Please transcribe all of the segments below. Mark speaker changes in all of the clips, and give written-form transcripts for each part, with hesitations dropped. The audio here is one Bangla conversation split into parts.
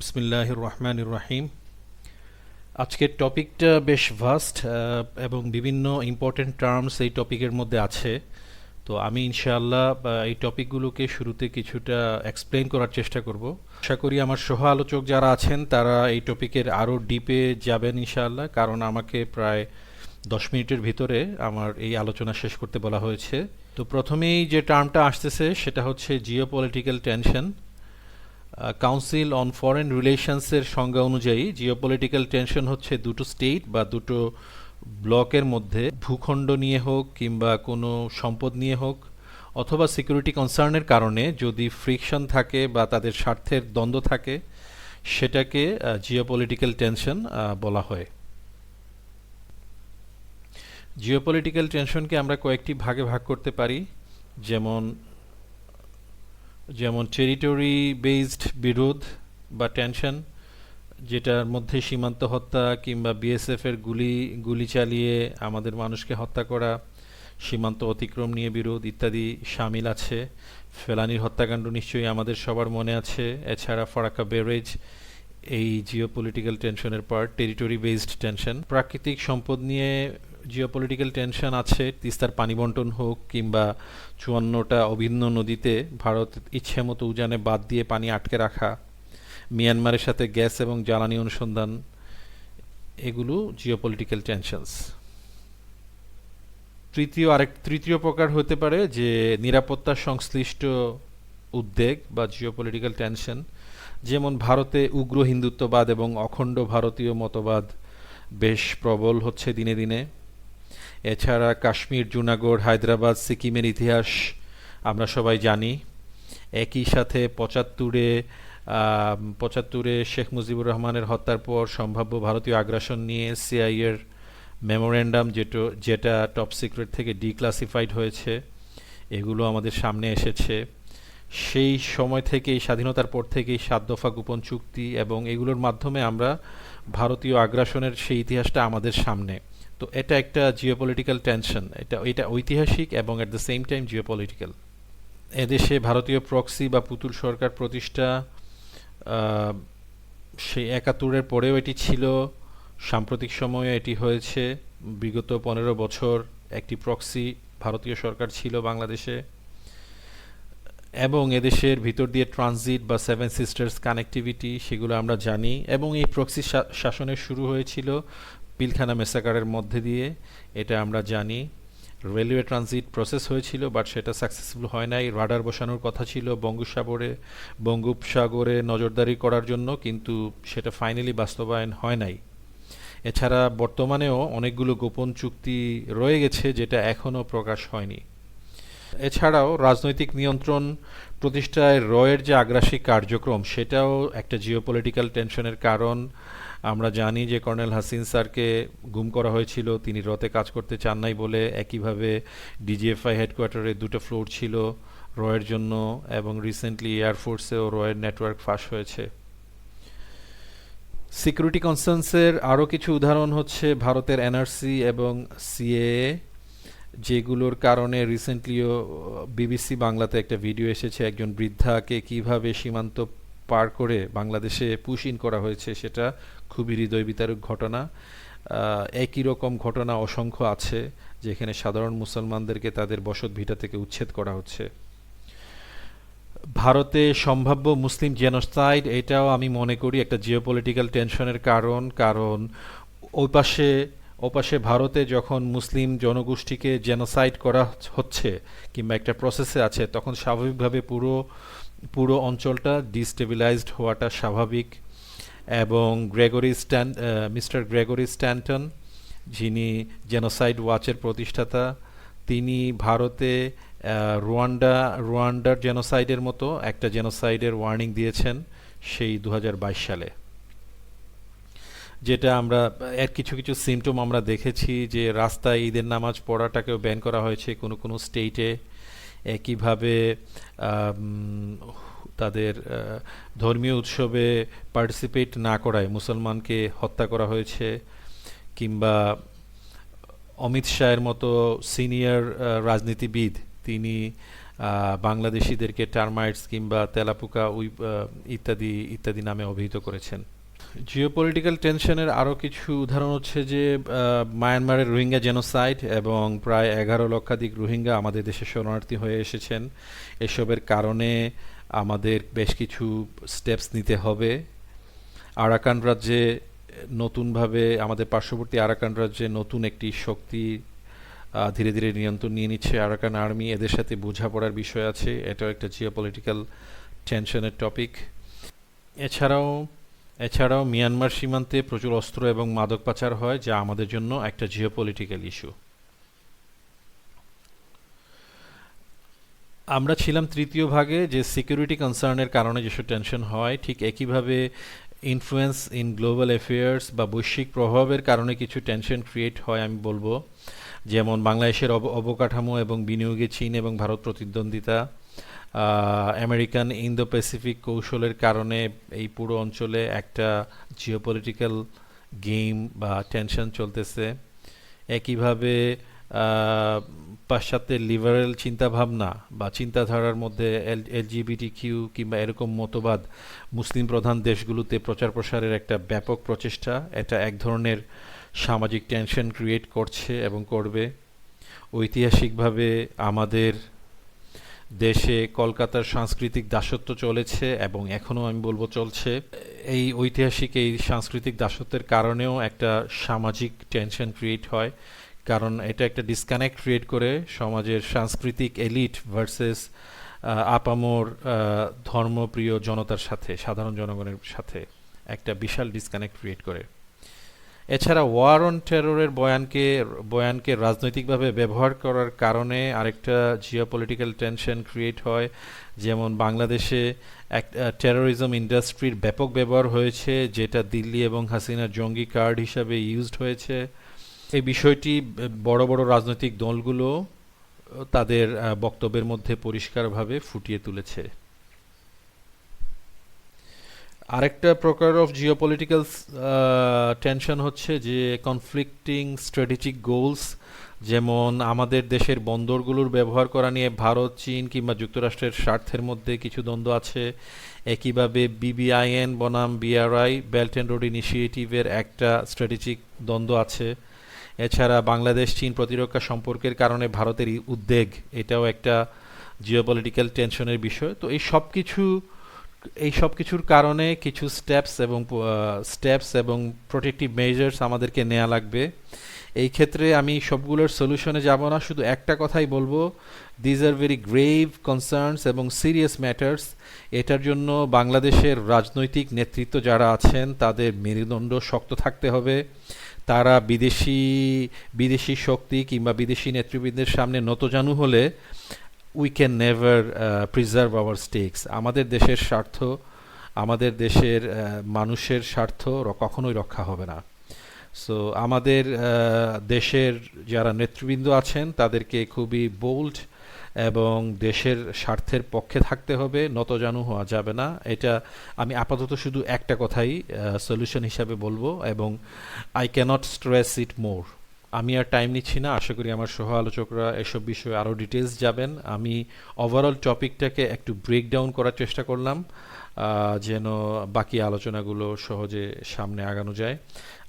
Speaker 1: বিসমিল্লাহির রহমানির রহিম। আজকের টপিকটা বেশ ভাস্ট এবং বিভিন্ন ইম্পর্টেন্ট টার্মস এই টপিকের মধ্যে আছে। তো আমি ইনশাআল্লাহ এই টপিকগুলোকে শুরুতে কিছুটা এক্সপ্লেন করার চেষ্টা করব। আশা করি আমার সহ আলোচক যারা আছেন তারা এই টপিকের আরও ডিপে যাবেন ইনশাআল্লাহ, কারণ আমাকে প্রায় 10 মিনিটের ভিতরে আমার এই আলোচনা শেষ করতে বলা হয়েছে। তো প্রথমেই যে টার্মটা আসতেছে সেটা হচ্ছে geopolitical tension. Council on foreign রিলেশনসের সংজ্ঞা অনুযায়ী জিওপলিটিক্যাল টেনশন হচ্ছে দুটো স্টেট বা দুটো ব্লকের মধ্যে ভূখণ্ড নিয়ে হোক কিংবা কোনো সম্পদ নিয়ে হোক অথবা সিকিউরিটি কনসার্নের কারণে যদি ফ্রিকশন থাকে বা তাদের স্বার্থের দ্বন্দ্ব থাকে, সেটাকে জিওপলিটিক্যাল টেনশন বলা হয়। জিওপলিটিক্যাল টেনশনকে আমরা কয়েকটি ভাগে ভাগ করতে পারি, যেমন যেমন টেরিটরি বেসড বিরোধ বা টেনশন, যেটার মধ্যে সীমান্ত হত্যা কিংবা বিএসএফ এর গুলি চালিয়ে আমাদের মানুষকে হত্যা করা, সীমান্ত অতিক্রম নিয়ে বিরোধ ইত্যাদি শামিল আছে। ফেলানির হত্যাকাণ্ড নিশ্চয়ই আমাদের সবার মনে আছে। এছাড়া ফারাক্কা ব্যারেজ এই জিওপলিটিক্যাল টেনশনের পার্ট। টেরিটরি বেসড টেনশন, প্রাকৃতিক সম্পদ নিয়ে জিওপলিটিক্যাল টেনশন আছে। তিস্তার পানি বন্টন হোক কিংবা 54টা অভিন্ন নদীতে ভারত ইচ্ছে মতো উজানে বাদ দিয়ে পানি আটকে রাখা, মিয়ানমারের সাথে গ্যাস এবং জ্বালানি অনুসন্ধান, এগুলো জিওপলিটিক্যাল টেনশনস। তৃতীয় প্রকার হতে পারে যে নিরাপত্তা সংশ্লিষ্ট উদ্বেগ বা জিওপলিটিক্যাল টেনশন, যেমন ভারতে উগ্র হিন্দুত্ববাদ এবং অখণ্ড ভারতীয় মতবাদ বেশ প্রবল হচ্ছে দিনে দিনে। এছাড়া কাশ্মীর, জুনাগড়, হায়দ্রাবাদ, সিকিমের ইতিহাস আমরা সবাই জানি। একই সাথে 75-এ শেখ মুজিবুর রহমানের হত্যার পর সম্ভাব্য ভারতীয় আগ্রাসন নিয়ে সিআইএর মেমোরেন্ডাম যেটা টপ সিক্রেট থেকে ডিক্লাসিফাইড হয়েছে, এগুলো আমাদের সামনে এসেছে। সেই সময় থেকেই, স্বাধীনতার পর থেকেই 7 দফা গোপন চুক্তি এবং এগুলোর মাধ্যমে আমরা ভারতীয় আগ্রাসনের সেই ইতিহাসটা আমাদের সামনে। তো এটা একটা জিওপলিটিক্যাল টেনশন, এটা ঐতিহাসিক এবং at the same time geopolitical. এদেশে ভারতীয় প্রক্সি বা পুতুল সরকার প্রতিষ্ঠা সেই 71-এর পরেও এটি ছিল, সাম্প্রতিক সময়ে এটি হয়েছে। বিগত 15 বছর একটি প্রক্সি ভারতীয় সরকার ছিল বাংলাদেশে, এবং এদেশের ভিতর দিয়ে ট্রানজিট বা 7 সিস্টার্স কানেক্টিভিটি সেগুলো আমরা জানি। এবং এই প্রক্সি শাসনের শুরু হয়েছিল পিলখানা মেসাকারের মধ্যে দিয়ে, এটা আমরা জানি। রেলওয়ে ট্রানজিট প্রসেস হয়েছিল, বাট সেটা সাকসেসফুল হয় নাই। রাডার বসানোর কথা ছিল বঙ্গোপসাগরে নজরদারি করার জন্য, কিন্তু সেটা ফাইনালি বাস্তবায়ন হয় নাই। এছাড়া বর্তমানেও অনেকগুলো গোপন চুক্তি রয়ে গেছে যেটা এখনও প্রকাশ হয়নি। এছাড়াও রাজনৈতিক নিয়ন্ত্রণ প্রতিষ্ঠায় রয়ের যে আগ্রাসী কার্যক্রম, সেটাও একটা জিওপলিটিক্যাল টেনশনের কারণ। আমরা জানি যে কর্নেল হাসিন স্যারকে গুম করা হয়েছিল, তিনি রতে কাজ করতে চান নাই বলে। একইভাবে ডিজিএফআই হেডকোয়ার্টারে 2টা ফ্লোর ছিল রয়ের জন্য, এবং রিসেন্টলি এয়ারফোর্সেও রয়ের নেটওয়ার্ক ফাঁস হয়েছে। সিকিউরিটি কনসার্নসের আরও কিছু উদাহরণ হচ্ছে ভারতের এনআরসি এবং সিএএ, যেগুলোর কারণে রিসেন্টলিও বিবিসি বাংলাতে একটা ভিডিও এসেছে, একজন বৃদ্ধাকে কিভাবে সীমান্ত পার করে বাংলাদেশে পুশ ইন করা হয়েছে। সেটা খুবই হৃদয় বিতারক ঘটনা। একই রকম ঘটনা অসংখ্য আছে যেখানে সাধারণ মুসলমানদেরকে তাদের বসত ভিটা থেকে উচ্ছেদ করা হচ্ছে। ভারতে সম্ভাব্য মুসলিম জেনোসাইড, এটাও আমি মনে করি একটা জিওপলিটিক্যাল টেনশনের কারণ ওপাশে ভারতে যখন মুসলিম জনগোষ্ঠীকে জেনোসাইড করা হচ্ছে কিংবা একটা প্রসেসে আছে, তখন স্বাভাবিকভাবে পুরো অঞ্চলটা ডিস্টেবিলাইজড হওয়াটা স্বাভাবিক। এবং মিস্টার গ্রেগরি স্ট্যান্টন, যিনি জেনোসাইড ওয়াচের প্রতিষ্ঠাতা, তিনি ভারতে রুয়ান্ডার জেনোসাইডের মতো একটা জেনোসাইডের ওয়ার্নিং দিয়েছেন সেই 2022 সালে। যেটা আমরা এর কিছু কিছু সিমটম আমরা দেখেছি, যে রাস্তায় ঈদের নামাজ পড়াটাকেও ব্যান করা হয়েছে কোনো স্টেটে। একইভাবে তাদের ধর্মীয় উৎসবে পার্টিসিপেট না করায় মুসলমানকে হত্যা করা হয়েছে। কিংবা অমিত শাহের মতো সিনিয়র রাজনীতিবিদ, তিনি বাংলাদেশিদেরকে টার্মাইটস কিংবা তেলাপোকা ইত্যাদি ইত্যাদি নামে অভিহিত করেছেন। জিওপলিটিক্যাল টেনশনের আরও কিছু উদাহরণ হচ্ছে যে মায়ানমারের রোহিঙ্গা জেনোসাইড এবং প্রায় 11 লক্ষাধিক রোহিঙ্গা আমাদের দেশে শরণার্থী হয়ে এসেছেন। এসবের কারণে আমাদের বেশ কিছু স্টেপস নিতে হবে। আরাকান রাজ্যে নতুনভাবে আমাদের পার্শ্ববর্তী আরাকান রাজ্যে নতুন একটি শক্তি ধীরে ধীরে নিয়ন্ত্রণ নিয়ে নিচ্ছে আরাকান আর্মি, এদের সাথে বোঝাপড়ার বিষয় আছে, এটাও একটা জিওপলিটিক্যাল টেনশনের টপিক। এছাড়াও মিয়ানমার সীমান্তে প্রচুর অস্ত্র এবং মাদক পাচার হয়, যা আমাদের জন্য একটা জিওপলিটিক্যাল ইস্যু। আমরা ছিলাম তৃতীয় ভাগে, যে সিকিউরিটি কনসার্নের কারণে যেসব টেনশন হয়, ঠিক একইভাবে ইনফ্লুয়েন্স ইন গ্লোবাল অ্যাফেয়ার্স বা বৈশ্বিক প্রভাবের কারণে কিছু টেনশন ক্রিয়েট হয় আমি বলবো। যেমন বাংলাদেশের অবকাঠামো এবং বিনিয়োগে চীন এবং ভারত প্রতিদ্বন্দ্বিতা, আমেরিকান ইন্দো প্যাসিফিক কৌশলের কারণে এই পুরো অঞ্চলে একটা জিওপলিটিক্যাল গেম বা টেনশন চলতেছে। একইভাবে পাশ্চাত্যের লিবারেল চিন্তাভাবনা বা চিন্তাধারার মধ্যে এলজিবিটিকিউ কিংবা এরকম মতবাদ মুসলিম প্রধান দেশগুলোতে প্রচার প্রসারের একটা ব্যাপক প্রচেষ্টা, এটা এক ধরনের সামাজিক টেনশন ক্রিয়েট করছে এবং করবে। ঐতিহাসিকভাবে আমাদের দেশে কলকাতার সাংস্কৃতিক দাসত্ব চলেছে এবং এখনও আমি বলবো চলছে। এই সাংস্কৃতিক দাসত্বের কারণেও একটা সামাজিক টেনশন ক্রিয়েট হয়, কারণ এটা একটা ডিসকানেক্ট ক্রিয়েট করে সমাজের সাংস্কৃতিক এলিট ভার্সেস আপামর ধর্মপ্রিয় জনতার সাথে, সাধারণ জনগণের সাথে একটা বিশাল ডিসকানেক্ট ক্রিয়েট করে। এছাড়া ওয়ার অন টেররের বয়ানকে রাজনৈতিকভাবে ব্যবহার করার কারণে আরেকটা জিওপলিটিক্যাল টেনশন ক্রিয়েট হয়। যেমন বাংলাদেশে টেরোরিজম ইন্ডাস্ট্রির ব্যাপক ব্যবহার হয়েছে, যেটা দিল্লি এবং হাসিনার জঙ্গি কার্ড হিসাবে ইউজড হয়েছে। এই বিষয়টি বড় বড় রাজনৈতিক দলগুলো তাদের বক্তব্যের মধ্যে পরিষ্কারভাবে ফুটিয়ে তুলেছে। আরেকটা প্রকার অফ জিওপলিটিক্যাল টেনশন হচ্ছে যে কনফ্লিক্টিং স্ট্র্যাটেজিক গোলস, যেমন আমাদের দেশের বন্দরগুলোর ব্যবহার করা নিয়ে ভারত, চীন কিংবা যুক্তরাষ্ট্রের স্বার্থের মধ্যে কিছু দ্বন্দ্ব আছে। একইভাবে বিবিআইএন বনাম বিআরআই বেল্ট অ্যান্ড রোড ইনিশিয়েটিভের একটা স্ট্র্যাটেজিক দ্বন্দ্ব আছে। এছাড়া বাংলাদেশ চীন প্রতিরক্ষা সম্পর্কের কারণে ভারতের উদ্বেগ, এটাও একটা জিওপলিটিক্যাল টেনশনের বিষয়। তো এই সব কিছুর কারণে কিছু স্টেপস এবং প্রোটেক্টিভ মেজার্স আমাদেরকে নেওয়া লাগবে। এই ক্ষেত্রে আমি সবগুলোর সলিউশনে যাব না, শুধু একটা কথাই বলবো, these are very grave concerns এবং সিরিয়াস ম্যাটার্স। এটার জন্য বাংলাদেশের রাজনৈতিক নেতৃত্ব যারা আছেন তাদের মেরুদণ্ড শক্ত থাকতে হবে। তারা বিদেশি শক্তি কিংবা বিদেশি নেতৃবৃন্দের সামনে নতজানু হলে we can never preserve our stakes. আমাদের দেশের স্বার্থ, আমাদের দেশের মানুষের স্বার্থ কখনোই রক্ষা হবে না। সো আমাদের দেশের যারা নেতৃবৃন্দ আছেন তাদেরকে খুবই বোল্ড এবং দেশের স্বার্থের পক্ষে থাকতে হবে, নতজানু হওয়া যাবে না। এটা আমি আপাতত শুধু একটা কথাই সলিউশন হিসাবে বলবো এবং আই ক্যানট স্ট্রেস ইট মোর। আমি আর টাইম নিচ্ছি না, আশা করি আমার সহ আলোচকরা এসব বিষয়ে আরও ডিটেলস যাবেন। আমি ওভারঅল টপিকটাকে একটু ব্রেকডাউন করার চেষ্টা করলাম যেন বাকি আলোচনাগুলো সহজে সামনে আগানো যায়।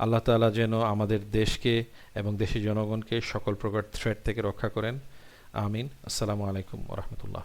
Speaker 1: আল্লাহ তাআলা যেন আমাদের দেশকে এবং দেশের জনগণকে সকল প্রকার থ্রেট থেকে রক্ষা করেন। আমিন। আসসালামু আলাইকুম ওয়া রাহমাতুল্লাহ।